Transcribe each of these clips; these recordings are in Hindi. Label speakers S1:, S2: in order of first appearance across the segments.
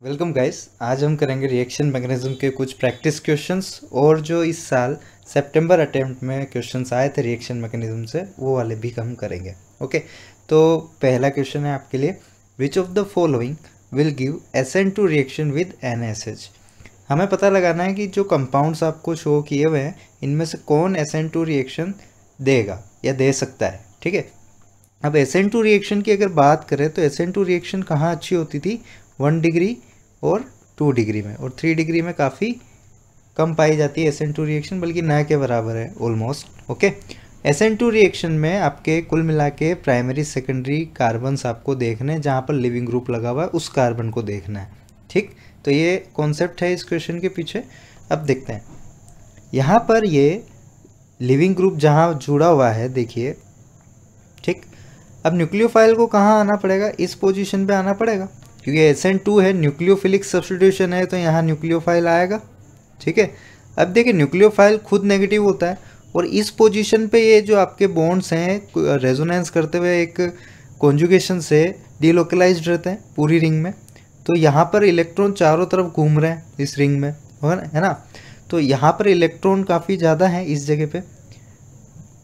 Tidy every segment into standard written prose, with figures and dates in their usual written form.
S1: Welcome guys. आज हम करेंगे रिएक्शन मैकेनिज्म के कुछ प्रैक्टिस क्वेश्चंस और जो इस साल सितंबर अटेम्प्ट में क्वेश्चंस आए थे रिएक्शन मैकेनिज्म से वो वाले भी हम करेंगे। ओके, तो पहला क्वेश्चन है आपके लिए, which of the following will give S N two reaction with NaSH। हमें पता लगाना है कि जो कंपाउंड्स आपको शो किए हुए हैं इनमें से कौन एसेंट टू रिएक्शन देगा या दे सकता है। ठीक है, अब एसेंट टू रिएक्शन की अगर बात करें तो एसेंट टू रिएक्शन कहाँ अच्छी होती थी, 1 डिग्री और 2 डिग्री में, और 3 डिग्री में काफ़ी कम पाई जाती है एसेंट टू रिएक्शन, बल्कि न के बराबर है almost. Okay, S N two reaction में आपके कुल मिला के प्राइमरी सेकेंडरी कार्बन्स आपको देखने हैं, जहाँ पर लिविंग ग्रुप लगा हुआ है उस कार्बन को देखना है। ठीक, तो ये कॉन्सेप्ट है इस क्वेश्चन के पीछे। अब देखते हैं यहाँ पर ये लिविंग ग्रुप जहाँ जुड़ा हुआ है, देखिए। ठीक, अब न्यूक्लियोफाइल को कहाँ आना पड़ेगा, इस पोजीशन पे आना पड़ेगा, क्योंकि SN2 है, न्यूक्लियोफिलिक सब्स्टिट्यूशन है, तो यहाँ न्यूक्लियोफाइल आएगा। ठीक है, अब देखिए न्यूक्लियोफाइल खुद नेगेटिव होता है और इस पोजीशन पे ये जो आपके बॉन्ड्स हैं रेजोनेंस करते हुए एक कॉन्जुगेशन से डिलोकलाइज्ड रहते हैं पूरी रिंग में। तो यहाँ पर इलेक्ट्रॉन चारों तरफ घूम रहे हैं इस रिंग में, है ना। तो यहाँ पर इलेक्ट्रॉन काफ़ी ज़्यादा है इस जगह पे,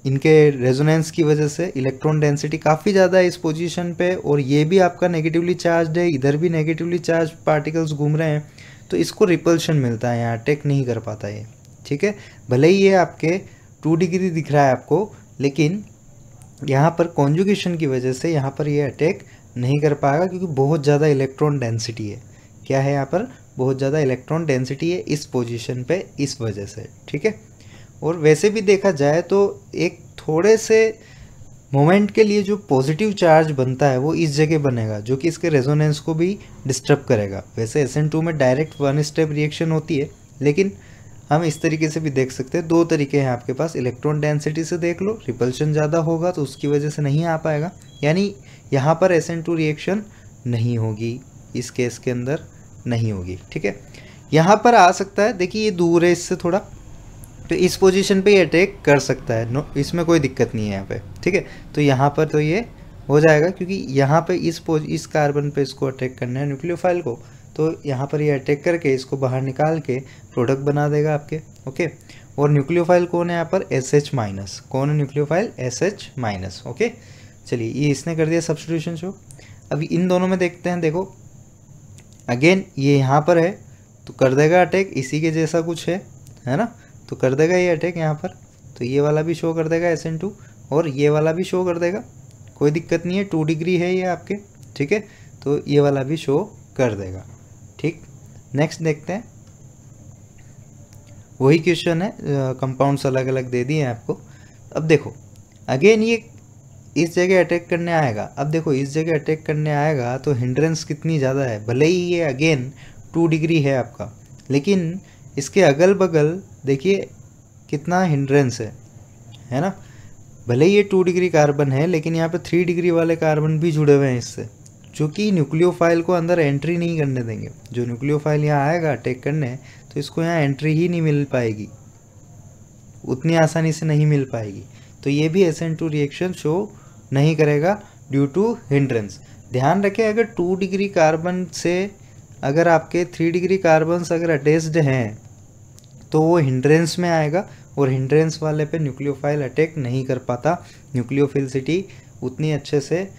S1: इनके रेजोनेंस की वजह से इलेक्ट्रॉन डेंसिटी काफ़ी ज़्यादा है इस पोजीशन पे, और ये भी आपका नेगेटिवली चार्ज है, इधर भी नेगेटिवली चार्ज पार्टिकल्स घूम रहे हैं, तो इसको रिपल्शन मिलता है, यहाँ अटैक नहीं कर पाता ये। ठीक है, भले ही ये आपके 2 डिग्री दिख रहा है आपको, लेकिन यहाँ पर कॉन्जुगेशन की वजह से यहाँ पर ये अटैक नहीं कर पाएगा, क्योंकि बहुत ज़्यादा इलेक्ट्रॉन डेंसिटी है। क्या है यहाँ पर, बहुत ज़्यादा इलेक्ट्रॉन डेंसिटी है इस पोजीशन पे, इस वजह से। ठीक है, और वैसे भी देखा जाए तो एक थोड़े से मोमेंट के लिए जो पॉजिटिव चार्ज बनता है वो इस जगह बनेगा, जो कि इसके रेजोनेंस को भी डिस्टर्ब करेगा। वैसे SN2 में डायरेक्ट 1 स्टेप रिएक्शन होती है, लेकिन हम इस तरीके से भी देख सकते हैं। 2 तरीके हैं आपके पास, इलेक्ट्रॉन डेंसिटी से देख लो, रिपल्शन ज़्यादा होगा तो उसकी वजह से नहीं आ पाएगा, यानी यहाँ पर SN2 रिएक्शन नहीं होगी, इस केस के अंदर नहीं होगी। ठीक है, यहाँ पर आ सकता है, देखिए ये दूर है इससे थोड़ा, तो इस पोजीशन पे ये अटैक कर सकता है, नो इसमें कोई दिक्कत नहीं है यहाँ पे। ठीक है, तो यहाँ पर तो ये हो जाएगा, क्योंकि यहाँ पे इस कार्बन पे इसको अटैक करना है न्यूक्लियोफाइल को, तो यहाँ पर ये अटैक करके इसको बाहर निकाल के प्रोडक्ट बना देगा आपके। ओके, और न्यूक्लियोफाइल कौन है यहाँ पर, SH-, कौन है न्यूक्लियोफाइल, SH-। ओके, चलिए ये इसने कर दिया सब्स्टिट्यूशन शो। अभी इन दोनों में देखते हैं, देखो अगेन ये यहाँ पर है तो कर देगा अटैक, इसी के जैसा कुछ है ना, तो कर देगा ये अटैक यहाँ पर, तो ये वाला भी शो कर देगा SN2 और ये वाला भी शो कर देगा, कोई दिक्कत नहीं है, 2 डिग्री है ये आपके। ठीक है, तो ये वाला भी शो कर देगा। ठीक, नेक्स्ट देखते हैं, वही क्वेश्चन है, कंपाउंड्स अलग अलग दे दिए हैं आपको। अब देखो अगेन ये इस जगह अटैक करने आएगा, अब देखो इस जगह अटैक करने आएगा तो हिंड्रेंस कितनी ज़्यादा है, भले ही ये अगेन 2 डिग्री है आपका, लेकिन इसके अगल बगल देखिए कितना हिंड्रेंस है ना। भले ही ये 2 डिग्री कार्बन है, लेकिन यहाँ पे 3 डिग्री वाले कार्बन भी जुड़े हुए हैं इससे, जो कि न्यूक्लियोफाइल को अंदर एंट्री नहीं करने देंगे। जो न्यूक्लियोफाइल यहाँ आएगा अटैक करने, तो इसको यहाँ एंट्री ही नहीं मिल पाएगी, उतनी आसानी से नहीं मिल पाएगी, तो ये भी SN2 रिएक्शन शो नहीं करेगा ड्यू टू हिंड्रेंस। ध्यान रखें, अगर 2 डिग्री कार्बन से अगर आपके 3 डिग्री कार्बन्स अगर अटैच्ड हैं तो वो हिंड्रेंस में आएगा, और हिंड्रेंस वाले पे न्यूक्लियोफाइल अटैक नहीं कर पाता, न्यूक्लियोफिलिसिटी उतनी अच्छे से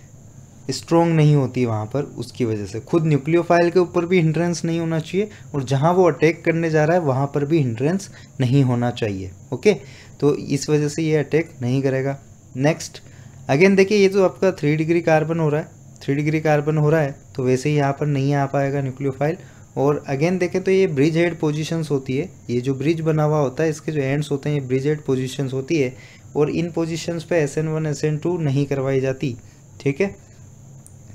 S1: स्ट्रॉन्ग नहीं होती वहाँ पर, उसकी वजह से खुद न्यूक्लियोफाइल के ऊपर भी हिंड्रेंस नहीं होना चाहिए, और जहाँ वो अटैक करने जा रहा है वहाँ पर भी हिंड्रेंस नहीं होना चाहिए। ओके, तो इस वजह से ये अटैक नहीं करेगा। नेक्स्ट अगेन देखिए, ये जो आपका 3 डिग्री कार्बन हो रहा है, 3 डिग्री कार्बन हो रहा है, तो वैसे ही यहाँ पर नहीं आ पाएगा न्यूक्लियोफाइल। और अगेन देखें तो ये ब्रिज हेड पोजीशंस होती है, ये जो ब्रिज बना हुआ होता है इसके जो एंड्स होते हैं ये ब्रिज हेड पोजीशंस होती है, और इन पोजीशंस पे SN1 SN2 नहीं करवाई जाती। ठीक है,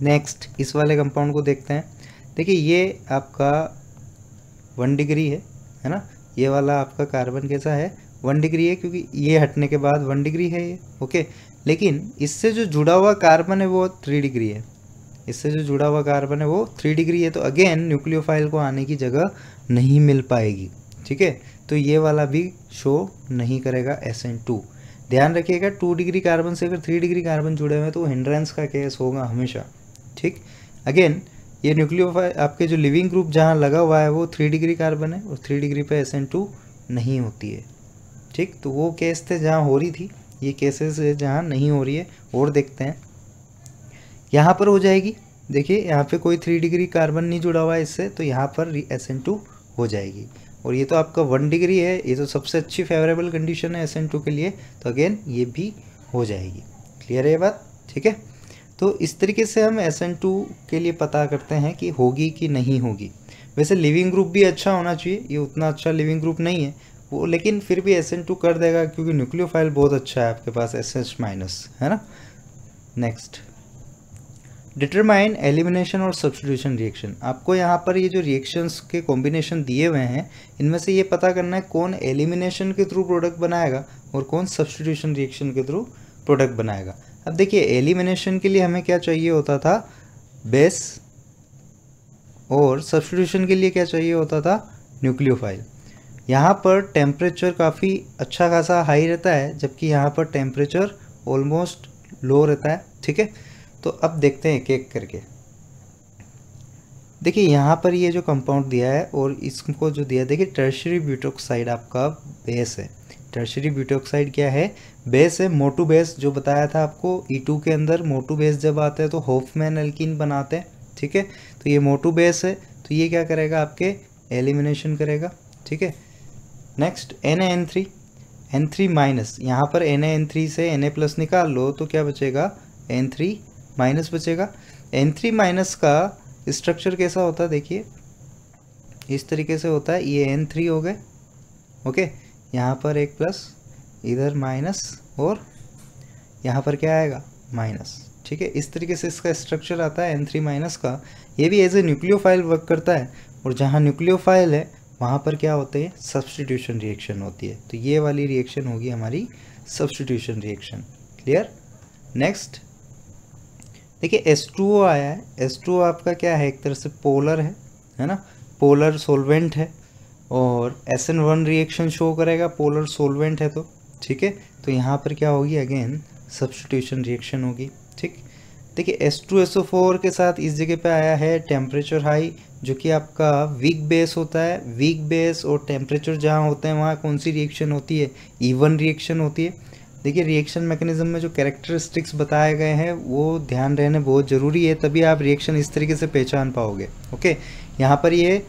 S1: नेक्स्ट इस वाले कंपाउंड को देखते हैं। देखिए ये आपका 1 डिग्री है ना, ये वाला आपका कार्बन कैसा है, 1 डिग्री है, क्योंकि ये हटने के बाद 1 डिग्री है ये। ओके, लेकिन इससे जो जुड़ा हुआ कार्बन है वो 3 डिग्री है, इससे जो जुड़ा हुआ कार्बन है वो 3 डिग्री है, तो अगेन न्यूक्लियोफाइल को आने की जगह नहीं मिल पाएगी। ठीक है, तो ये वाला भी शो नहीं करेगा SN2। ध्यान रखिएगा, 2 डिग्री कार्बन से अगर 3 डिग्री कार्बन जुड़े हुए हैं तो हिंड्रेंस का केस होगा हमेशा। ठीक, अगेन ये न्यूक्लियोफाइल आपके जो लिविंग ग्रुप जहाँ लगा हुआ है वो 3 डिग्री कार्बन है और 3 डिग्री पे SN2 नहीं होती है। ठीक, तो वो केस थे जहाँ हो रही थी, ये केसेस है जहाँ नहीं हो रही है। और देखते हैं यहाँ पर हो जाएगी। देखिए यहाँ पे कोई 3 डिग्री कार्बन नहीं जुड़ा हुआ है इससे, तो यहाँ पर SN2 हो जाएगी। और ये तो आपका 1 डिग्री है, ये तो सबसे अच्छी फेवरेबल कंडीशन है SN2 के लिए, तो अगेन ये भी हो जाएगी। क्लियर है ये बात? ठीक है, तो इस तरीके से हम SN2 के लिए पता करते हैं कि होगी कि नहीं होगी। वैसे लिविंग ग्रुप भी अच्छा होना चाहिए, ये उतना अच्छा लिविंग ग्रुप नहीं है वो, लेकिन फिर भी SN2 कर देगा क्योंकि न्यूक्लियोफाइल बहुत अच्छा है आपके पास SH- है ना। नेक्स्ट, डिटरमाइन एलिमिनेशन और सब्स्टिट्यूशन रिएक्शन। आपको यहाँ पर ये जो रिएक्शंस के कॉम्बिनेशन दिए हुए हैं इनमें से ये पता करना है कौन एलिमिनेशन के थ्रू प्रोडक्ट बनाएगा और कौन सब्स्टिट्यूशन रिएक्शन के थ्रू प्रोडक्ट बनाएगा। अब देखिए एलिमिनेशन के लिए हमें क्या चाहिए होता था, बेस, और सब्स्टिट्यूशन के लिए क्या चाहिए होता था, न्यूक्लियोफाइल। यहाँ पर टेम्परेचर काफ़ी अच्छा खासा हाई रहता है जबकि यहाँ पर टेम्परेचर ऑलमोस्ट लो रहता है। ठीक है, तो अब देखते हैं एक एक करके। देखिए यहाँ पर ये जो कंपाउंड दिया है और इसको जो दिया है, देखिए टर्शियरी ब्यूटोक्साइड आपका बेस है। टर्शियरी ब्यूटोक्साइड क्या है, बेस है। मोटू बेस जो बताया था आपको E2 के अंदर, मोटू बेस जब आते हैं तो होफमैन एल्कीन बनाते हैं। ठीक है, तो ये मोटू बेस है, तो ये क्या करेगा, आपके एलिमिनेशन करेगा। ठीक है, नेक्स्ट Na-N3 माइनस, यहाँ पर Na-N3 से Na+ निकाल लो तो क्या बचेगा, N3 माइनस बचेगा। N3 माइनस का स्ट्रक्चर कैसा होता है, देखिए इस तरीके से होता है। ये N3 हो गए, ओके, यहाँ पर एक प्लस, इधर माइनस, और यहाँ पर क्या आएगा, माइनस। ठीक है, इस तरीके से इसका स्ट्रक्चर आता है N3 माइनस का। ये भी एज ए न्यूक्लियोफाइल वर्क करता है, और जहाँ न्यूक्लियोफाइल है वहाँ पर क्या होते हैं, सब्स्टिट्यूशन रिएक्शन होती है। तो ये वाली रिएक्शन होगी हमारी सब्स्टिट्यूशन रिएक्शन। क्लियर। नेक्स्ट देखिए H2O आया है। H2O आपका क्या है, एक तरह से पोलर है ना, पोलर सोलवेंट है, और SN1 रिएक्शन शो करेगा, पोलर सोलवेंट है तो। ठीक है, तो यहाँ पर क्या होगी, अगेन सब्स्टिट्यूशन रिएक्शन होगी। ठीक, देखिए H2SO4 के साथ इस जगह पे आया है टेम्परेचर हाई, जो कि आपका वीक बेस होता है। वीक बेस और टेम्परेचर जहाँ होते हैं वहाँ कौन सी रिएक्शन होती है, इवन रिएक्शन होती है। देखिए रिएक्शन मैकेनिज्म में जो कैरेक्टरिस्टिक्स बताए गए हैं वो ध्यान रहने बहुत ज़रूरी है, तभी आप रिएक्शन इस तरीके से पहचान पाओगे। ओके, यहाँ पर ये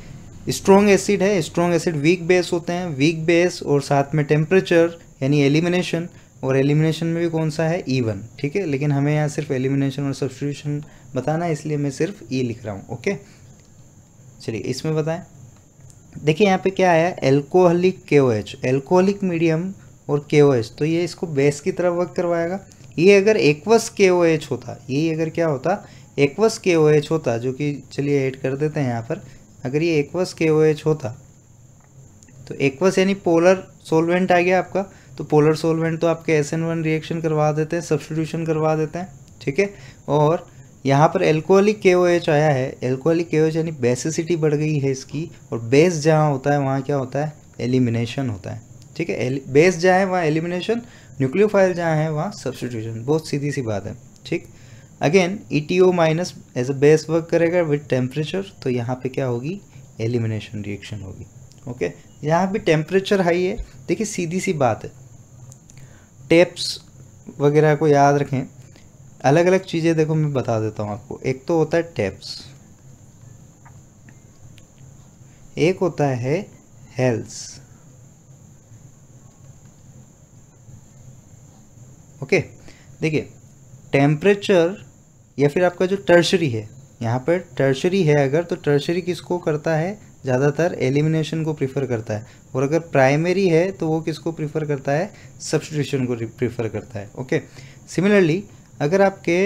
S1: स्ट्रॉन्ग एसिड है, स्ट्रॉन्ग एसिड वीक बेस होते हैं, वीक बेस और साथ में टेम्परेचर यानी एलिमिनेशन, और एलिमिनेशन में भी कौन सा है, E1। ठीक है, लेकिन हमें यहाँ सिर्फ एलिमिनेशन और सब्स्टिट्यूशन बताना है इसलिए मैं सिर्फ E लिख रहा हूँ। ओके, चलिए इसमें बताएं। देखिए यहाँ पे क्या आया, एल्कोहलिक KOH, एल्कोहलिक मीडियम और KOH, तो ये इसको बेस की तरफ वर्क करवाएगा। ये अगर एक्वस KOH होता, ये अगर क्या होता, एक्वस KOH होता, जो कि चलिए ऐड कर देते हैं यहाँ पर। अगर ये एक्वस KOH होता तो एक्वस यानी पोलर सोलवेंट आ गया आपका, तो पोलर सोलवेंट तो आपके SN1 रिएक्शन करवा देते हैं, सब्स्टिट्यूशन करवा देते हैं। ठीक है, और यहाँ पर एल्कोहलिक KOH आया है। एल्कोहलिक KOH यानी बेसिसिटी बढ़ गई है इसकी, और बेस जहाँ होता है वहाँ क्या होता है, एलिमिनेशन होता है। ठीक है, बेस जहाँ है वहाँ एलिमिनेशन, न्यूक्लियोफाइल जहाँ है वहाँ सब्स्टिट्यूशन। बहुत सीधी सी बात है। ठीक, again ETO minus as a base work करेगा विद टेम्परेचर, तो यहाँ पे क्या होगी, एलिमिनेशन रिएक्शन होगी। ओके, यहाँ भी टेम्परेचर हाई है। देखिए सीधी सी बात है, टेप्स वगैरह को याद रखें। अलग अलग चीज़ें देखो मैं बता देता हूँ आपको। एक तो होता है टेप्स, एक होता है हेल्स। ओके, देखिए टेम्परेचर या फिर आपका जो टर्शरी है, यहाँ पर टर्शरी है अगर, तो टर्शरी किसको करता है, ज़्यादातर एलिमिनेशन को प्रीफर करता है। और अगर प्राइमरी है तो वो किसको प्रीफर करता है, सब्स्टिट्यूशन को प्रीफर करता है। ओके, सिमिलरली अगर आपके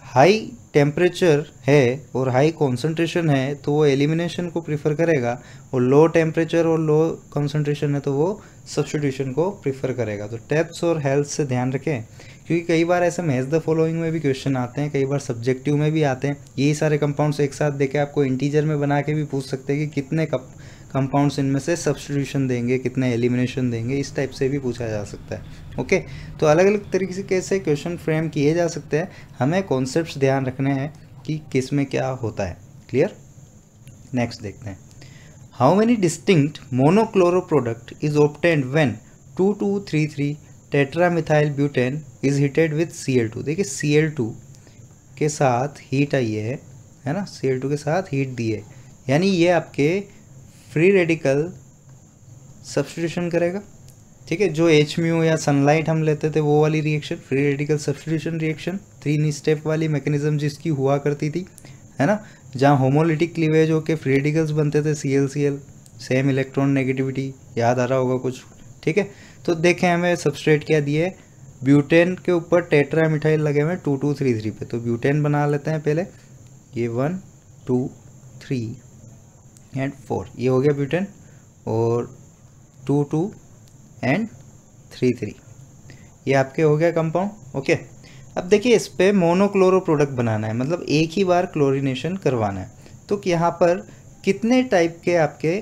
S1: हाई टेम्परेचर है और हाई कॉन्सेंट्रेशन है तो वो एलिमिनेशन को प्रीफर करेगा, और लो टेम्परेचर और लो कॉन्सेंट्रेशन है तो वो सब्स्टिट्यूशन को प्रीफर करेगा। तो टेप्स और हेल्थ से ध्यान रखें, क्योंकि कई बार ऐसे मैच द फॉलोइंग में भी क्वेश्चन आते हैं, कई बार सब्जेक्टिव में भी आते हैं। यही सारे कंपाउंड्स एक साथ देके आपको इंटीजर में बना के भी पूछ सकते हैं कि कितने कंपाउंड्स इनमें से सब्स्टिट्यूशन देंगे, कितने एलिमिनेशन देंगे, इस टाइप से भी पूछा जा सकता है। ओके, तो अलग अलग तरीके से कैसे क्वेश्चन फ्रेम किए जा सकते हैं, हमें कॉन्सेप्ट्स ध्यान रखने हैं कि किस में क्या होता है। क्लियर। नेक्स्ट देखते हैं, how many distinct monochloro product is obtained when 2233 टेट्रामिथाइल butane is heated with Cl2। देखिए Cl2 के साथ हीट आई है ना, Cl2 के साथ हीट दी है, यानी ये आपके फ्री रेडिकल सब्स्टिट्यूशन करेगा, ठीक है। जो Hμ या सनलाइट हम लेते थे वो वाली reaction, free radical substitution reaction, 3 step वाली मैकेनिज्म जिसकी हुआ करती थी, है ना, जहाँ होमोलिटिक क्लीवेज होके फ्री रेडिकल्स बनते थे, Cl सेम इलेक्ट्रॉन नेगेटिविटी, याद आ रहा होगा कुछ, ठीक है। तो देखें हमें सबस्ट्रेट क्या दिए, ब्यूटेन के ऊपर टेट्रामिथाइल लगे हुए 2233 पे, तो ब्यूटेन बना लेते हैं पहले, ये 1 2 3 एंड 4, ये हो गया ब्यूटेन, और 2 2 एंड 3 3, ये आपके हो गया कंपाउंड, ओके। अब देखिए इस पे मोनोक्लोरो प्रोडक्ट बनाना है, मतलब एक ही बार क्लोरीनेशन करवाना है, तो यहाँ पर कितने टाइप के आपके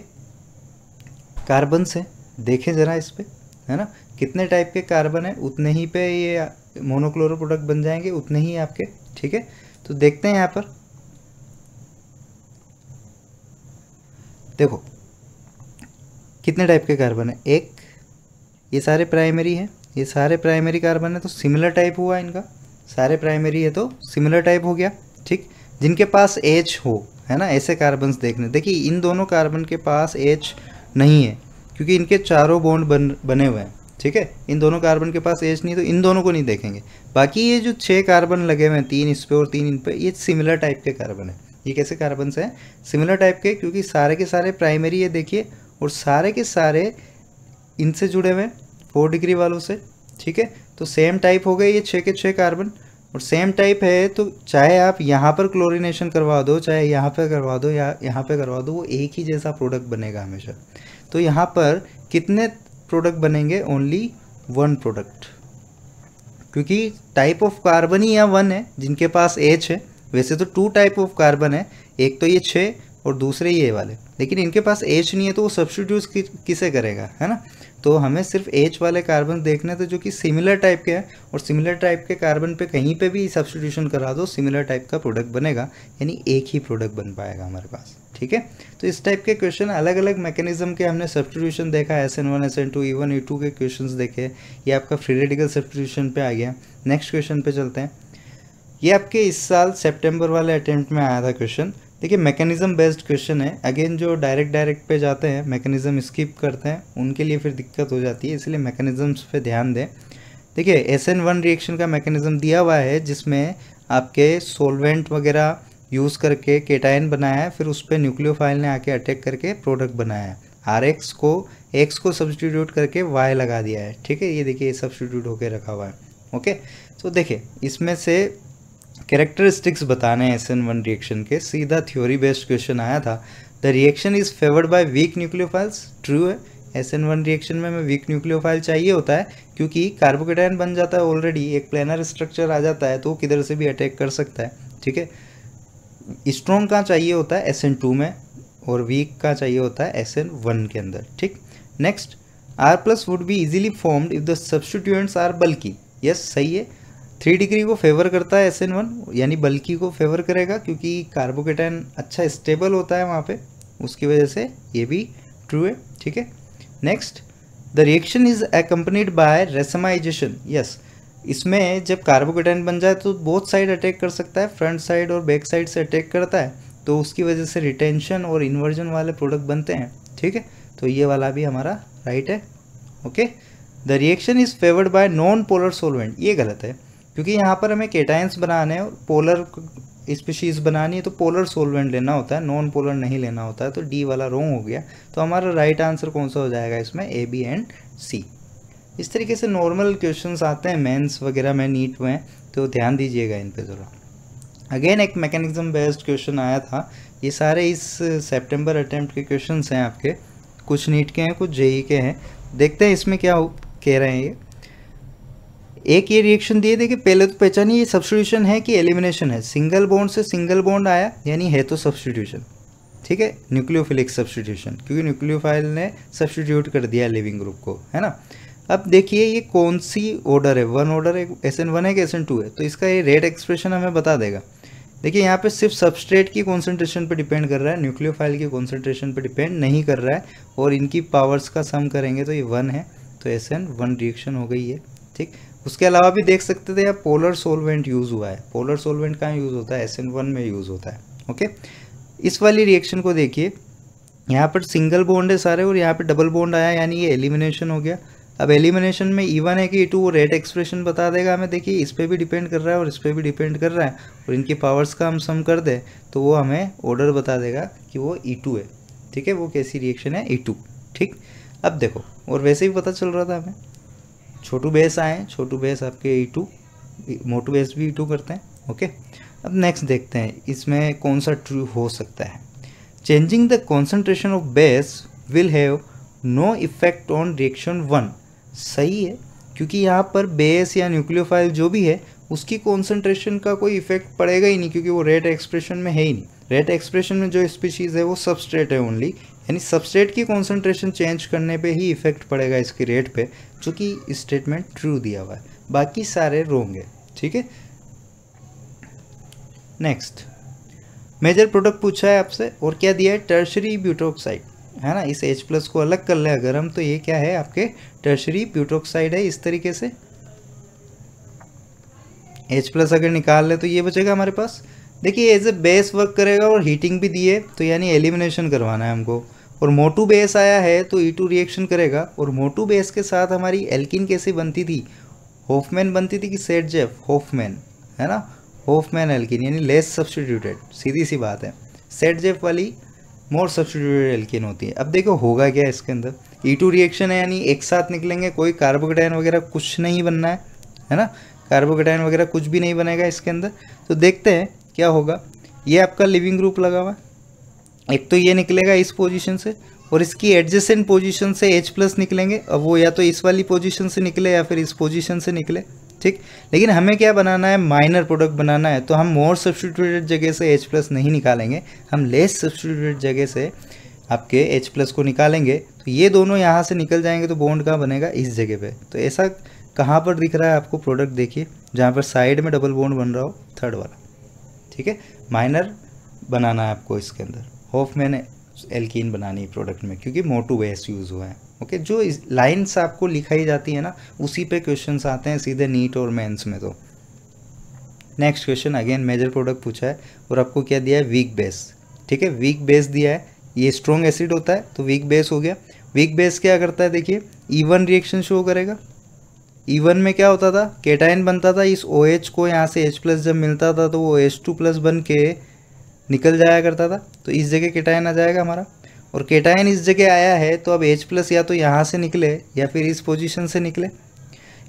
S1: कार्बन हैं, देखें ज़रा इस पे, है ना, कितने टाइप के कार्बन है उतने ही पे ये मोनोक्लोरो प्रोडक्ट बन जाएंगे, उतने ही आपके, ठीक है। तो देखते हैं यहाँ पर, देखो कितने टाइप के कार्बन है, एक, ये सारे प्राइमरी है, ये सारे प्राइमरी कार्बन है, तो सिमिलर टाइप हुआ इनका, सारे प्राइमरी है तो सिमिलर टाइप हो गया, ठीक। जिनके पास H हो, है ना, ऐसे कार्बन्स देखने, देखिए इन दोनों कार्बन के पास H नहीं है क्योंकि इनके चारों बॉन्ड बने हुए हैं, ठीक है। इन दोनों कार्बन के पास H नहीं, तो इन दोनों को नहीं देखेंगे। बाकी ये जो 6 कार्बन लगे हुए हैं, 3 इस पे और 3 इन पे, ये सिमिलर टाइप के कार्बन है। ये कैसे कार्बन हैं, सिमिलर टाइप के, क्योंकि सारे के सारे प्राइमरी है देखिए, और सारे के सारे इनसे जुड़े हुए हैं 4 डिग्री वालों से, ठीक है। तो सेम टाइप हो गए ये 6 के 6 कार्बन, और सेम टाइप है तो चाहे आप यहाँ पर क्लोरीनेशन करवा दो, चाहे यहाँ पे करवा दो या यहाँ पे करवा दो, वो एक ही जैसा प्रोडक्ट बनेगा हमेशा। तो यहाँ पर कितने प्रोडक्ट बनेंगे, ओनली 1 प्रोडक्ट, क्योंकि टाइप ऑफ कार्बन ही यहाँ 1 है जिनके पास H है। वैसे तो 2 टाइप ऑफ कार्बन है, एक तो ये 6 और दूसरे ये वाले, लेकिन इनके पास H नहीं है तो वो सब्स्टिट्यूट किसे करेगा, है ना। तो हमें सिर्फ H वाले कार्बन देखने थे जो कि सिमिलर टाइप के हैं, और सिमिलर टाइप के कार्बन पे कहीं पे भी सब्स्टिट्यूशन करा दो सिमिलर टाइप का प्रोडक्ट बनेगा, यानी एक ही प्रोडक्ट बन पाएगा हमारे पास, ठीक है। तो इस टाइप के क्वेश्चन, अलग अलग मैकेनिज्म के हमने सब्स्टिट्यूशन देखा, SN1 SN2 E1 E2 के क्वेश्चन देखे, ये आपका फ्री रेडिकल सब्स्टिट्यूशन पे आ गया। नेक्स्ट क्वेश्चन पे चलते हैं, ये आपके इस साल सितंबर वाले अटेम्प्ट में आया था क्वेश्चन। देखिए मैकेनिज्म बेस्ड क्वेश्चन है, अगेन जो डायरेक्ट पे जाते हैं मैकेनिज्म स्किप करते हैं उनके लिए फिर दिक्कत हो जाती है, इसलिए मैकेनिज्म्स पे ध्यान दें। देखिए SN1 रिएक्शन का मैकेनिज्म दिया हुआ है जिसमें आपके सोलवेंट वगैरह यूज़ करके केटायन बनाया है, फिर उस पर न्यूक्लियोफाइल ने आके अटैक करके प्रोडक्ट बनाया है, RX को X को सब्स्टिट्यूट करके Y लगा दिया है, ठीक है। ये देखिए सब्स्टिट्यूट होके रखा हुआ है, ओके। तो देखिए इसमें से कैरेक्टरिस्टिक्स बताने हैं SN1 रिएक्शन के, सीधा थ्योरी बेस्ड क्वेश्चन आया था। The reaction is favoured by weak nucleophiles, true है। SN1 रिएक्शन में हमें वीक न्यूक्लियोफाइल चाहिए होता है क्योंकि कार्बोकेटायन बन जाता है ऑलरेडी, एक प्लेनर स्ट्रक्चर आ जाता है तो किधर से भी अटैक कर सकता है, ठीक है। स्ट्रॉन्ग का चाहिए होता है SN2 में, और वीक का चाहिए होता है SN1 के अंदर, ठीक। Next, R+ would be easily formed if the substituents are bulky, yes सही है। 3 डिग्री को फेवर करता है SN1, यानी बल्कि को फेवर करेगा क्योंकि कार्बोकेटायन अच्छा स्टेबल होता है वहाँ पे, उसकी वजह से ये भी ट्रू है, ठीक है। Next, the reaction is accompanied by racemisation, yes. इसमें जब कार्बोकेटायन बन जाए तो बोथ साइड अटैक कर सकता है, फ्रंट साइड और बैक साइड से अटैक करता है, तो उसकी वजह से रिटेंशन और इन्वर्जन वाले प्रोडक्ट बनते हैं, ठीक है। तो ये वाला भी हमारा राइट है, okay. The reaction is favoured bye non polar solvent, ये गलत है क्योंकि यहाँ पर हमें केटायंस बनाने हैं और पोलर स्पीशीज़ बनानी है तो पोलर सोलवेंट लेना होता है, नॉन पोलर नहीं लेना होता है, तो डी वाला रॉन्ग हो गया। तो हमारा राइट आंसर कौन सा हो जाएगा इसमें, A, B एंड C। इस तरीके से नॉर्मल क्वेश्चंस आते हैं मेंस वगैरह में, नीट में, तो ध्यान दीजिएगा इन पे ज़रा। अगेन एक मैकेनिज्म बेस्ड क्वेश्चन आया था, ये सारे इस सितंबर अटेम्प्ट के क्वेश्चन हैं आपके, कुछ नीट के हैं कुछ JEE के हैं। देखते हैं इसमें क्या कह रहे हैं। एक ये रिएक्शन दिए, देखिए पहले तो पहचानिए ये सब्स्टिट्यूशन है कि एलिमिनेशन है। सिंगल बॉन्ड से सिंगल बॉन्ड आया यानी है तो सब्स्टिट्यूशन, ठीक है, न्यूक्लियोफिलिक सब्स्टिट्यूशन, क्योंकि न्यूक्लियोफाइल ने सब्स्टिट्यूट कर दिया लिविंग ग्रुप को, है ना। अब देखिए ये कौन सी ऑर्डर है, 1 ऑर्डर है, SN1 है कि SN2 है, तो इसका ये रेट एक्सप्रेशन हमें बता देगा। देखिए यहाँ पे सिर्फ सबस्ट्रेट की कॉन्सेंट्रेशन पे डिपेंड कर रहा है, न्यूक्लियोफाइल की कॉन्सेंट्रेशन पे डिपेंड नहीं कर रहा है, और इनकी पावर्स का सम करेंगे तो ये 1 है, तो SN 1 रिएक्शन हो गई है। ठीक, उसके अलावा भी देख सकते थे, यहाँ पोलर सोलवेंट यूज़ हुआ है। पोलर सोलवेंट कहाँ यूज़ होता है? SN1 में यूज़ होता है। ओके, इस वाली रिएक्शन को देखिए, यहाँ पर सिंगल बॉन्ड है सारे और यहाँ पे डबल बॉन्ड आया, यानी ये एलिमिनेशन हो गया। अब एलिमिनेशन में E1 है कि E2, वो रेट एक्सप्रेशन बता देगा हमें। देखिए इस पर भी डिपेंड कर रहा है और इस पर भी डिपेंड कर रहा है, और इनकी पावर्स का हम सम कर दें तो वो हमें ऑर्डर बता देगा कि वो E2 है। ठीक है, वो कैसी रिएक्शन है? E2। ठीक, अब देखो, और वैसे भी पता चल रहा था हमें, छोटू बेस आए, छोटू बेस आपके E2, मोटू बेस भी E2 करते हैं। ओके, अब नेक्स्ट देखते हैं इसमें कौन सा ट्रू हो सकता है। Changing the concentration of base will have no effect on reaction 1। सही है, क्योंकि यहाँ पर बेस या न्यूक्लियोफाइल जो भी है उसकी कॉन्सेंट्रेशन का कोई इफेक्ट पड़ेगा ही नहीं, क्योंकि वो रेट एक्सप्रेशन में है ही नहीं। रेट एक्सप्रेशन में जो स्पीशीज़ है वो सबस्ट्रेट है ओनली, यानी सबस्ट्रेट की कॉन्सेंट्रेशन चेंज करने पे ही इफेक्ट पड़ेगा इसकी रेट पे, जो कि स्टेटमेंट ट्रू दिया हुआ है, बाकी सारे रोंग है। ठीक है, नेक्स्ट मेजर प्रोडक्ट पूछा है आपसे, और क्या दिया है? टर्शरी ब्यूटोक्साइड, है ना। इस H+ को अलग कर ले अगर हम, तो ये क्या है? आपके टर्शरी ब्यूटोक्साइड है। इस तरीके से H+ अगर निकाल ले तो ये बचेगा हमारे पास। देखिए एज ए बेस वर्क करेगा और हीटिंग भी दी है, तो यानी एलिमिनेशन करवाना है हमको। और मोटू बेस आया है तो E2 रिएक्शन करेगा, और मोटू बेस के साथ हमारी एल्किन कैसे बनती थी? होफमैन बनती थी कि सेटजेफ? होफमैन, है ना, होफमैन एल्किन, यानी लेस सब्स्टिट्यूटेड, सीधी सी बात है। सेटजेफ वाली मोर सब्स्टिट्यूटेड एल्किन होती है। अब देखो होगा क्या इसके अंदर? E2 रिएक्शन है, यानी एक साथ निकलेंगे, कोई कार्बोकेटायन वगैरह कुछ नहीं बनना है ना, कार्बोकेटायन वगैरह कुछ भी नहीं बनेगा इसके अंदर। तो देखते हैं क्या होगा। ये आपका लिविंग ग्रुप लगा हुआ, एक तो ये निकलेगा इस पोजीशन से, और इसकी एडजेसेंट पोजीशन से H+ निकलेंगे। अब वो या तो इस वाली पोजीशन से निकले या फिर इस पोजीशन से निकले। ठीक, लेकिन हमें क्या बनाना है? माइनर प्रोडक्ट बनाना है, तो हम मोर सब्स्टिट्यूटेड जगह से H+ नहीं निकालेंगे, हम लेस सब्स्टिट्यूटेड जगह से आपके H+ को निकालेंगे। तो ये दोनों यहाँ से निकल जाएंगे, तो बॉन्ड कहाँ बनेगा? इस जगह पे। तो ऐसा कहाँ पर दिख रहा है आपको प्रोडक्ट? देखिए जहाँ पर साइड में डबल बॉन्ड बन रहा हो, थर्ड वाला। ठीक है, माइनर बनाना है आपको इसके अंदर, होफमैन एल्कीन बनानी है प्रोडक्ट में, क्योंकि मोटू बेस यूज़ हुआ है। ओके, जो लाइन्स आपको लिखाई जाती है ना, उसी पे क्वेश्चंस आते हैं सीधे नीट और मेंस में। तो next question again major product पूछा है, और आपको क्या दिया है? Weak base. ठीक है, वीक बेस दिया है, ये स्ट्रॉन्ग एसिड होता है तो वीक बेस हो गया। वीक बेस क्या करता है? देखिए E1 रिएक्शन शो करेगा। E1 में क्या होता था? केटाइन बनता था, इस OH को यहाँ से H+ जब मिलता था तो वो H2+ बन के निकल जाया करता था, तो इस जगह केटाइन आ जाएगा हमारा। और केटाइन इस जगह आया है तो अब H+ या तो यहाँ से निकले या फिर इस पोजीशन से निकले।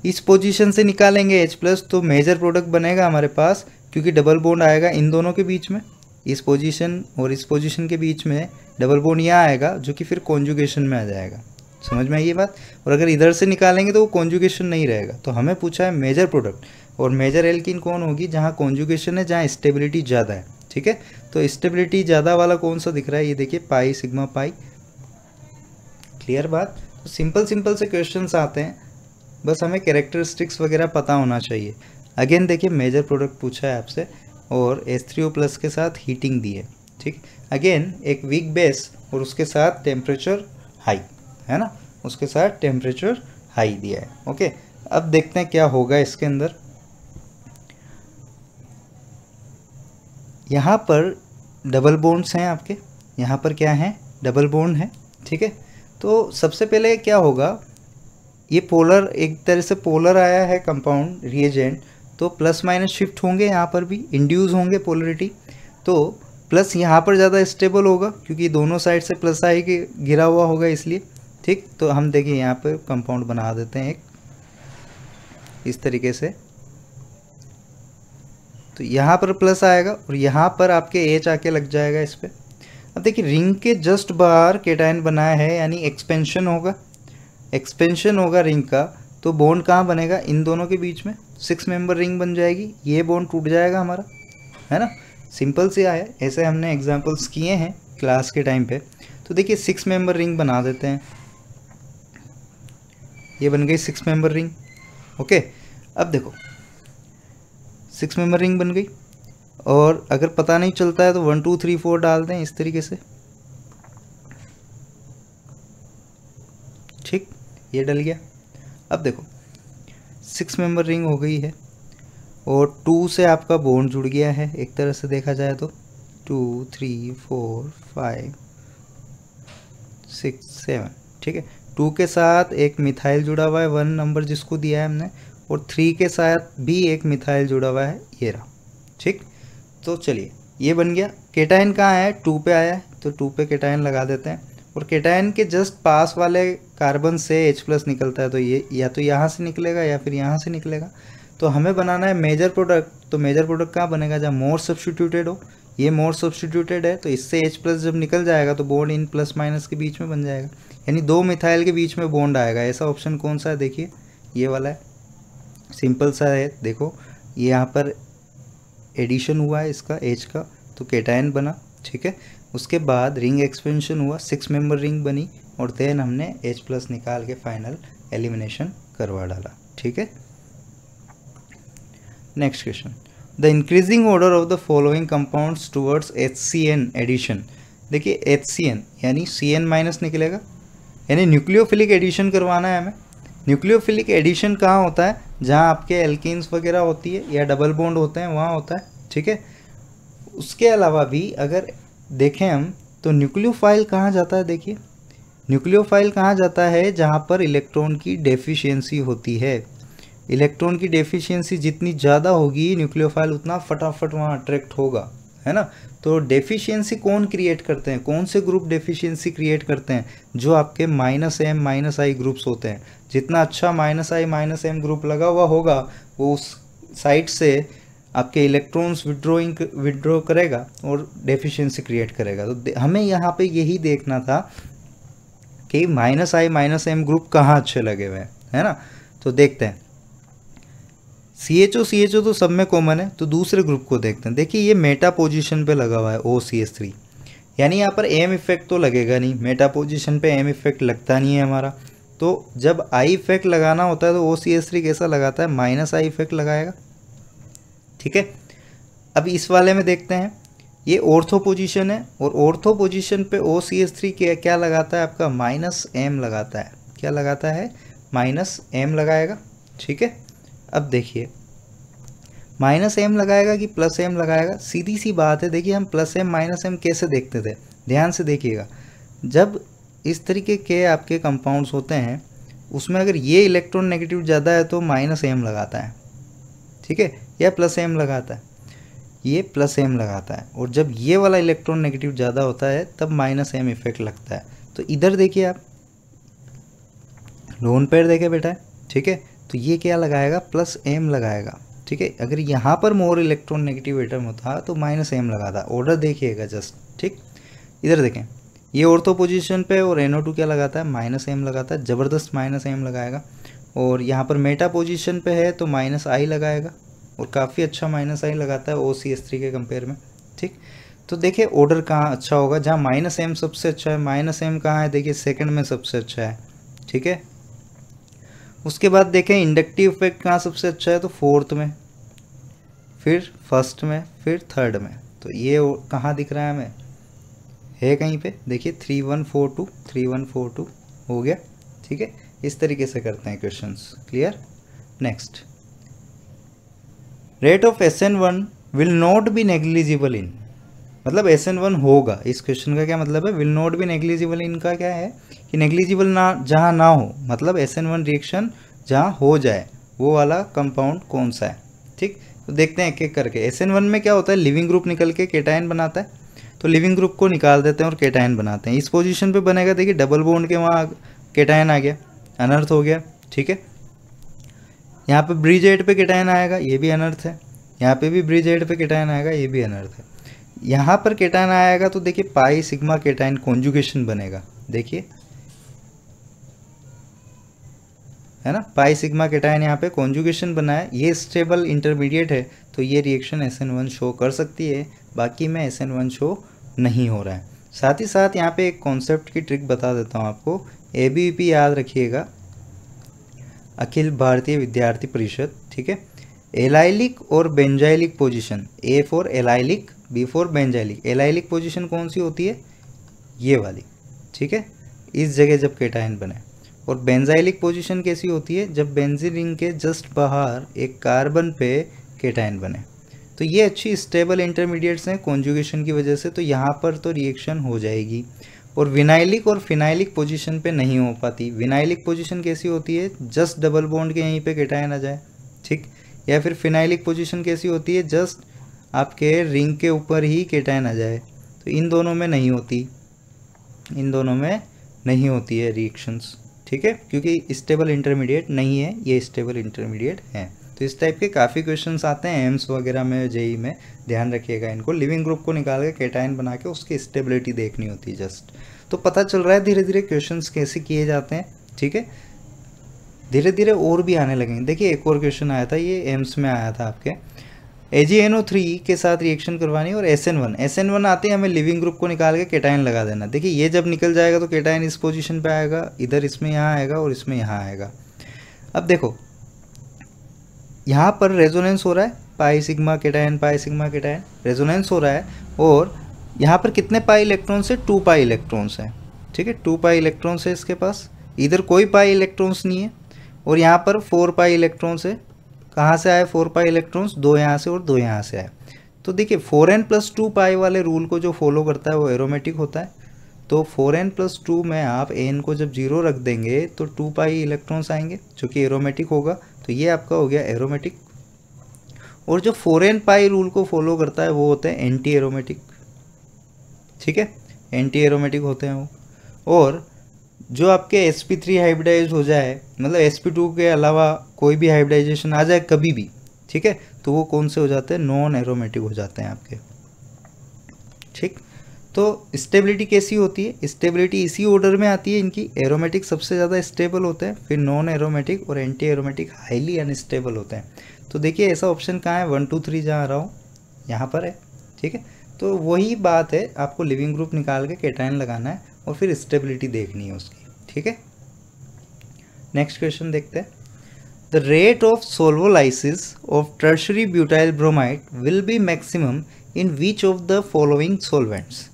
S1: इस पोजीशन से निकालेंगे H+, तो मेजर प्रोडक्ट बनेगा हमारे पास, क्योंकि डबल बॉन्ड आएगा इन दोनों के बीच में, इस पोजीशन और इस पोजीशन के बीच में डबल बॉन्ड यहाँ आएगा, जो कि फिर कॉन्जुगेशन में आ जाएगा। समझ में आई ये बात? और अगर इधर से निकालेंगे तो वो कॉन्जुगेशन नहीं रहेगा। तो हमें पूछा है मेजर प्रोडक्ट, और मेजर एल्कीन कौन होगी? जहाँ कॉन्जुगेशन है, जहाँ स्टेबिलिटी ज़्यादा है। ठीक है, तो स्टेबिलिटी ज़्यादा वाला कौन सा दिख रहा है? ये देखिए पाई सिग्मा पाई। क्लियर बात? तो सिंपल से क्वेश्चंस आते हैं, बस हमें कैरेक्टरिस्टिक्स वगैरह पता होना चाहिए। अगेन देखिए मेजर प्रोडक्ट पूछा है आपसे, और H3O+ के साथ हीटिंग दी है। ठीक, अगेन एक वीक बेस और उसके साथ टेम्परेचर हाई, है ना, उसके साथ टेम्परेचर हाई दिया है। ओके, अब देखते हैं क्या होगा इसके अंदर। यहाँ पर डबल बॉन्ड्स हैं आपके, यहाँ पर क्या है? डबल बॉन्ड है। ठीक है, तो सबसे पहले क्या होगा? ये पोलर, एक तरह से पोलर आया है कंपाउंड रिएजेंट, तो प्लस माइनस शिफ्ट होंगे, यहाँ पर भी इंड्यूस होंगे पोलरिटी। तो प्लस यहाँ पर ज़्यादा स्टेबल होगा, क्योंकि दोनों साइड से प्लस आई के गिरा हुआ होगा इसलिए। ठीक, तो हम देखिए यहाँ पर कंपाउंड बना देते हैं एक इस तरीके से, तो यहाँ पर प्लस आएगा और यहाँ पर आपके H आके लग जाएगा इस पर। अब देखिए रिंग के जस्ट बाहर केटाइन बनाया है, यानी एक्सपेंशन होगा, एक्सपेंशन होगा रिंग का, तो बॉन्ड कहाँ बनेगा? इन दोनों के बीच में 6 मेंबर रिंग बन जाएगी, ये बॉन्ड टूट जाएगा हमारा, है ना। सिंपल से आया, ऐसे हमने एग्जांपल्स किए हैं क्लास के टाइम पे। तो देखिए 6 मेंबर रिंग बना देते हैं, ये बन गई 6 मेंबर रिंग। ओके, अब देखो 6 मेंबर रिंग बन गई, और अगर पता नहीं चलता है तो 1 2 3 4 डाल दें इस तरीके से। ठीक, ये डल गया। अब देखो 6 मेंबर रिंग हो गई है और 2 से आपका बॉन्ड जुड़ गया है एक तरह से देखा जाए तो 2 3 4 5 6 7। ठीक है, 2 के साथ एक मिथाइल जुड़ा हुआ है 1 नंबर जिसको दिया है हमने, और 3 के साथ भी एक मिथाइल जुड़ा हुआ है, ये रहा। ठीक, तो चलिए ये बन गया। केटायन कहाँ है, 2 पे आया है तो 2 पे केटायन लगा देते हैं, और केटायन के जस्ट पास वाले कार्बन से H+ निकलता है तो ये या तो यहाँ से निकलेगा या फिर यहाँ से निकलेगा। तो हमें बनाना है मेजर प्रोडक्ट, तो मेजर प्रोडक्ट कहाँ बनेगा, जहाँ मोर सब्स्टिट्यूटेड हो। ये मोर सब्स्टिट्यूटेड है तो इससे H+ जब निकल जाएगा तो बॉन्ड इन प्लस माइनस के बीच में बन जाएगा, यानी 2 मिथाइल के बीच में बॉन्ड आएगा। ऐसा ऑप्शन कौन सा है, देखिए ये वाला है, सिंपल सा है। देखो ये यहाँ पर एडिशन हुआ है इसका H का तो केटायन बना। ठीक है, उसके बाद रिंग एक्सपेंशन हुआ, 6 मेंबर रिंग बनी, और देन हमने H+ निकाल के फाइनल एलिमिनेशन करवा डाला। ठीक है, next question, the increasing order of the following compounds towards HCN addition. देखिए HCN यानी CN- निकलेगा, यानी न्यूक्लियोफिलिक एडिशन करवाना है हमें। न्यूक्लियोफिलिक एडिशन कहाँ होता है, जहाँ आपके एल्कीन्स वगैरह होती है या डबल बॉन्ड होते हैं वहाँ होता है। ठीक है, उसके अलावा भी अगर देखें हम तो न्यूक्लियोफाइल कहाँ जाता है, देखिए न्यूक्लियोफाइल कहाँ जाता है, जहाँ पर इलेक्ट्रॉन की डेफिशिएंसी होती है। इलेक्ट्रॉन की डेफिशिएंसी जितनी ज़्यादा होगी न्यूक्लियोफाइल उतना फटाफट वहाँ अट्रैक्ट होगा, है ना। तो डेफिशिएंसी कौन क्रिएट करते हैं, कौन से ग्रुप डेफिशिएंसी क्रिएट करते हैं, जो आपके -M -I ग्रुप्स होते हैं। जितना अच्छा -I -M ग्रुप लगा हुआ होगा वो उस साइड से आपके इलेक्ट्रॉन्स विड्रॉ करेगा और डेफिशिएंसी क्रिएट करेगा। तो हमें यहाँ पे यही देखना था कि -I -M ग्रुप कहाँ अच्छे लगे हुए हैं, है ना। तो देखते हैं, CHO तो सब में कॉमन है, तो दूसरे ग्रुप को देखते हैं। देखिए ये मेटा पोजीशन पे लगा हुआ है OCH3, यानी यहाँ पर M इफेक्ट तो लगेगा नहीं, मेटा पोजीशन पे M इफेक्ट लगता नहीं है हमारा। तो जब I इफेक्ट लगाना होता है तो OCH3 कैसा लगाता है, -I इफेक्ट लगाएगा। ठीक है, अब इस वाले में देखते हैं, ये ऑर्थो पोजीशन है और ऑर्थो पोजीशन पे OCH3 क्या लगाता है आपका, -M लगाता है। क्या लगाता है, -M लगाएगा। ठीक है, अब देखिए -M लगाएगा कि +M लगाएगा, सीधी सी बात है। देखिए हम +M -M कैसे देखते थे, ध्यान से देखिएगा। जब इस तरीके के आपके कंपाउंड्स होते हैं उसमें अगर ये इलेक्ट्रॉन नेगेटिव ज़्यादा है तो -M लगाता है, ठीक है, या +M लगाता है, ये +M लगाता है। और जब ये वाला इलेक्ट्रॉन नेगेटिव ज़्यादा होता है तब -M इफेक्ट लगता है। तो इधर देखिए आप लोन पेयर देखे बेटा, ठीक है, तो ये क्या लगाएगा, +M लगाएगा। ठीक है, अगर यहाँ पर मोर इलेक्ट्रॉन नेगेटिव एटम होता तो -M लगाता। ऑर्डर देखिएगा जस्ट। ठीक, इधर देखें, ये ऑर्थो पोजीशन पे और NO2 क्या लगाता है, -M लगाता है, ज़बरदस्त -M लगाएगा। और यहाँ पर मेटा पोजीशन पे है तो -I लगाएगा और काफ़ी अच्छा -I लगाता है OCH3 के कंपेयर में। ठीक, तो देखिए ऑर्डर कहाँ अच्छा होगा, जहाँ -M सबसे अच्छा है। -M कहाँ है, देखिए सेकंड में सबसे अच्छा है। ठीक है, उसके बाद देखें इंडक्टिव इफेक्ट कहाँ सबसे अच्छा है, तो 4th में, फिर 1st में, फिर 3rd में। तो ये कहाँ दिख रहा है हमें, है कहीं पे, देखिए 3142 3142 हो गया। ठीक है, इस तरीके से करते हैं questions. Clear, next, rate of SN1 will not be negligible in, मतलब SN1 होगा। इस क्वेश्चन का क्या मतलब है, will not be negligible in का क्या है कि नेग्लिजिबल ना, जहाँ ना हो, मतलब SN1 रिएक्शन जहाँ हो जाए वो वाला कंपाउंड कौन सा है। ठीक, तो देखते हैं एक एक करके। SN1 में क्या होता है, लिविंग ग्रुप निकल के केटायन बनाता है, तो लिविंग ग्रुप को निकाल देते हैं और केटायन बनाते हैं। इस पोजीशन पे बनेगा, देखिए डबल बॉन्ड के वहाँ केटायन आ गया, अनर्थ हो गया। ठीक है, यहाँ पे ब्रिज 8 पे केटायन आएगा, ये भी अनर्थ है। यहाँ पे भी ब्रिज 8 पे केटायन आएगा, ये भी अनर्थ है। यहाँ पर केटायन आएगा तो देखिए पाई सिग्मा केटायन कॉन्जुगेशन बनेगा, देखिए है ना, पाई सिग्मा केटायन यहाँ पे कॉन्जुगेशन बना है। ये स्टेबल इंटरमीडिएट है तो ये रिएक्शन SN1 शो कर सकती है, बाकी में SN1 शो नहीं हो रहा है। साथ ही साथ यहाँ पे एक कॉन्सेप्ट की ट्रिक बता देता हूँ आपको, ABVP याद रखिएगा, अखिल भारतीय विद्यार्थी परिषद। ठीक है, एलाइलिक और benzylic position, A for allylic, B for benzylic. Allylic position कौन सी होती है, ये वाली, ठीक है, इस जगह जब केटायन बने। और बेंजाइलिक पोजीशन कैसी होती है, जब बेंजीन रिंग के जस्ट बाहर एक कार्बन पे केटायन बने। तो ये अच्छी स्टेबल इंटरमीडिएट्स हैं कॉन्जुगेशन की वजह से, तो यहाँ पर तो रिएक्शन हो जाएगी। और विनाइलिक और फिनाइलिक पोजीशन पे नहीं हो पाती। विनाइलिक पोजीशन कैसी होती है, जस्ट डबल बॉन्ड के यहीं पे केटायन आ जाए, ठीक। या फिर फिनाइलिक पोजीशन कैसी होती है, जस्ट आपके रिंग के ऊपर ही केटायन आ जाए। तो इन दोनों में नहीं होती, इन दोनों में नहीं होती है रिएक्शंस, ठीक है, क्योंकि स्टेबल इंटरमीडिएट नहीं है, ये स्टेबल इंटरमीडिएट है। तो इस टाइप के काफ़ी क्वेश्चंस आते हैं एम्स वगैरह में, जेई में, ध्यान रखिएगा इनको। लिविंग ग्रुप को निकाल के केटायन बना के उसकी स्टेबिलिटी देखनी होती है जस्ट। तो पता चल रहा है धीरे धीरे क्वेश्चंस कैसे किए जाते हैं, ठीक है। धीरे धीरे और भी आने लगेंगे। देखिए एक और क्वेश्चन आया था, ये एम्स में आया था आपके, AgNO3 के साथ रिएक्शन करवानी और SN1 आते हैं, हमें लिविंग ग्रुप को निकाल के केटायन लगा देना। देखिए ये जब निकल जाएगा तो केटायन इस पोजीशन पे आएगा, इधर इसमें यहाँ आएगा और इसमें यहाँ आएगा। अब देखो यहाँ पर रेजोनेंस हो रहा है, पाई सिग्मा केटायन रेजोनेंस हो रहा है। और यहाँ पर कितने पाई इलेक्ट्रॉन्स है, 2 पाई इलेक्ट्रॉन्स हैं, ठीक है, 2 पाई इलेक्ट्रॉन्स है इसके पास। इधर कोई पाई इलेक्ट्रॉन्स नहीं है और यहाँ पर 4 पाई इलेक्ट्रॉन्स है। कहाँ से आए 4 पाई इलेक्ट्रॉन्स, 2 यहाँ से और 2 यहाँ से आए। तो देखिए 4n+2 पाई वाले रूल को जो फॉलो करता है वो एरोमेटिक होता है। तो 4n+2 में आप n को जब 0 रख देंगे तो 2 पाई इलेक्ट्रॉन्स आएंगे जो कि एरोमेटिक होगा। तो ये आपका हो गया एरोमेटिक। और जो 4n पाई रूल को फॉलो करता है वो होता है एंटी एरोमेटिक, ठीक है, एंटी एरोमेटिक होते हैं वो। और जो आपके sp3 हाइब्रिडाइज हो जाए, मतलब sp2 के अलावा कोई भी हाइब्रिडाइजेशन आ जाए कभी भी, ठीक है, तो वो कौन से हो जाते हैं, नॉन एरोमेटिक हो जाते हैं आपके, ठीक। तो स्टेबिलिटी कैसी होती है, स्टेबिलिटी इसी ऑर्डर में आती है इनकी। एरोमेटिक सबसे ज़्यादा स्टेबल होते हैं, फिर नॉन एरोमेटिक और एंटी एरोमेटिक हाईली अनस्टेबल होते हैं। तो देखिए ऐसा ऑप्शन कहाँ है, 1 2 3 जहाँ आ रहा हूँ यहाँ पर है, ठीक है। तो वही बात है, आपको लिविंग ग्रुप निकाल के केटायन लगाना है और फिर स्टेबिलिटी देखनी है उसकी, ठीक है। नेक्स्ट क्वेश्चन देखते हैं। The rate of solvolysis of tertiary butyl bromide will be maximum in which of the following solvents.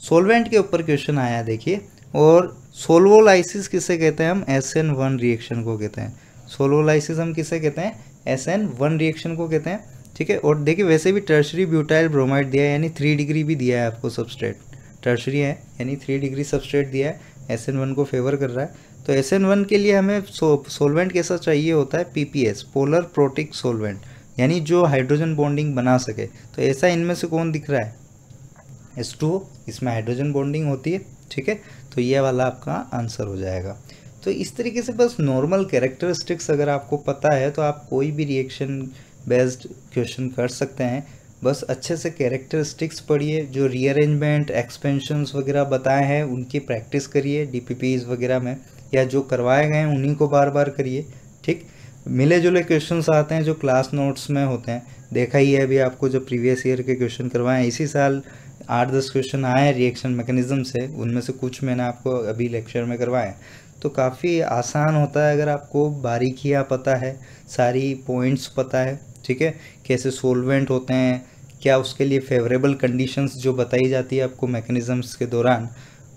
S1: Solvent के ऊपर क्वेश्चन आया देखिए। और सोल्वोलाइसिस किसे कहते हैं, हम SN1 रिएक्शन को कहते हैं। सोल्वोलाइसिस हम किसे कहते हैं, SN1 रिएक्शन को कहते हैं, ठीक है। और देखिए वैसे भी टर्शरी ब्यूटाइल ब्रोमाइड दिया है, यानी 3 डिग्री भी दिया है आपको सबस्ट्रेट, टर्शरी है यानी 3 डिग्री सबस्ट्रेट दिया है, SN1 को फेवर कर रहा है। तो SN1 के लिए हमें सोलवेंट कैसा चाहिए होता है, PPS, पोलर प्रोटिक सोलवेंट, यानी जो हाइड्रोजन बॉन्डिंग बना सके। तो ऐसा इनमें से कौन दिख रहा है, H2O, इसमें हाइड्रोजन बॉन्डिंग होती है, ठीक है। तो ये वाला आपका आंसर हो जाएगा। तो इस तरीके से बस नॉर्मल कैरेक्टरिस्टिक्स अगर आपको पता है तो आप कोई भी रिएक्शन बेस्ड क्वेश्चन कर सकते हैं। बस अच्छे से कैरेक्टरिस्टिक्स पढ़िए, जो रीअरेंजमेंट एक्सपेंशंस वगैरह बताए हैं उनकी प्रैक्टिस करिए DPPs वगैरह में, या जो करवाए गए हैं उन्हीं को बार बार करिए, ठीक। मिले जुले क्वेश्चंस आते हैं जो क्लास नोट्स में होते हैं, देखा ही है अभी आपको जो प्रीवियस ईयर के क्वेश्चन करवाए हैं, इसी साल 8-10 क्वेश्चन आए हैं रिएक्शन मैकेनिज्म से, उनमें से कुछ मैंने आपको अभी लेक्चर में करवाए। तो काफ़ी आसान होता है अगर आपको बारीकियाँ पता है, सारी पॉइंट्स पता है, ठीक है, कैसे सोलवेंट होते हैं, क्या उसके लिए फेवरेबल कंडीशंस जो बताई जाती है आपको मैकेनिज्म्स के दौरान,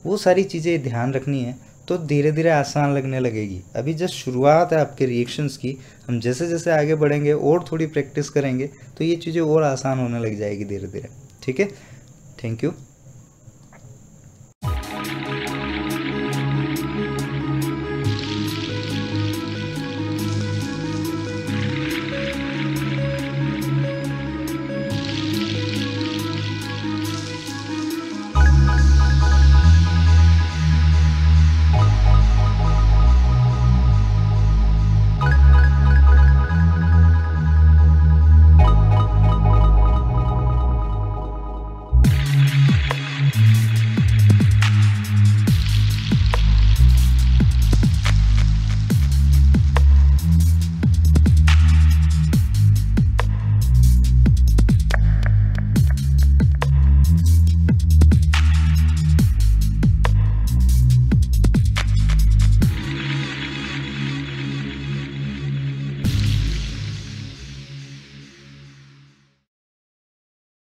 S1: वो सारी चीज़ें ध्यान रखनी है। तो धीरे धीरे आसान लगने लगेगी। अभी जस्ट शुरुआत है आपके रिएक्शंस की, हम जैसे जैसे आगे बढ़ेंगे और थोड़ी प्रैक्टिस करेंगे तो ये चीज़ें और आसान होने लग जाएगी धीरे धीरे, ठीक है। Thank you.